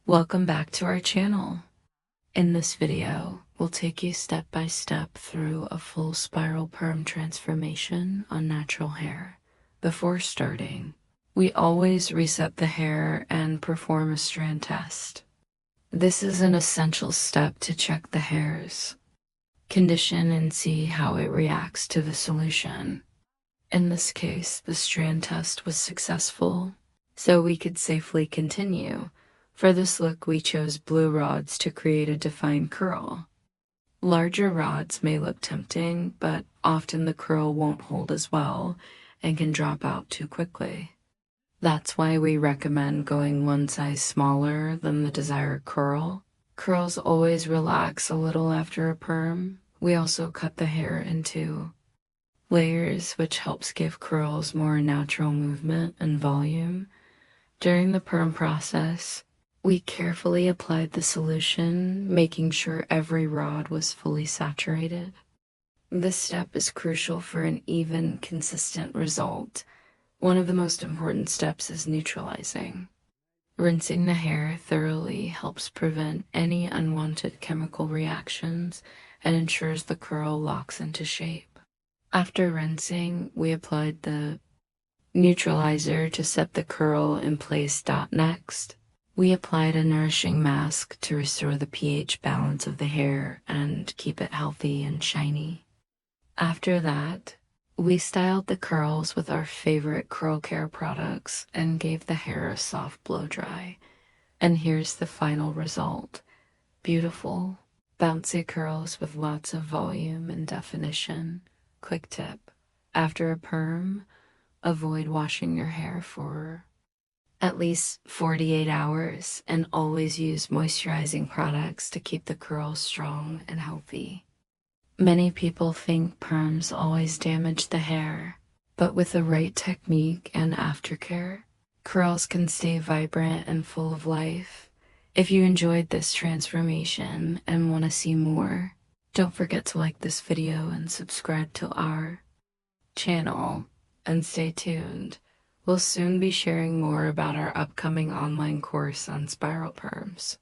Welcome back to our channel. In this video, we'll take you step by step through a full spiral perm transformation on natural hair. Before starting, we always reset the hair and perform a strand test. This is an essential step to check the hair's condition and see how it reacts to the solution. In this case, the strand test was successful, so we could safely continue. For this look, we chose blue rods to create a defined curl. Larger rods may look tempting, but often the curl won't hold as well and can drop out too quickly. That's why we recommend going one size smaller than the desired curl. Curls always relax a little after a perm. We also cut the hair into layers, which helps give curls more natural movement and volume. During the perm process, we carefully applied the solution, making sure every rod was fully saturated. This step is crucial for an even, consistent result. One of the most important steps is neutralizing. Rinsing the hair thoroughly helps prevent any unwanted chemical reactions and ensures the curl locks into shape. After rinsing, we applied the neutralizer to set the curl in place. Next, we applied a nourishing mask to restore the pH balance of the hair and keep it healthy and shiny. After that, we styled the curls with our favorite curl care products and gave the hair a soft blow dry. And here's the final result. Beautiful, bouncy curls with lots of volume and definition. Quick tip: after a perm, avoid washing your hair for at least 48 hours and always use moisturizing products to keep the curls strong and healthy. Many people think perms always damage the hair, but with the right technique and aftercare, curls can stay vibrant and full of life. If you enjoyed this transformation and want to see more, don't forget to like this video and subscribe to our channel, and stay tuned. We'll soon be sharing more about our upcoming online course on spiral perms.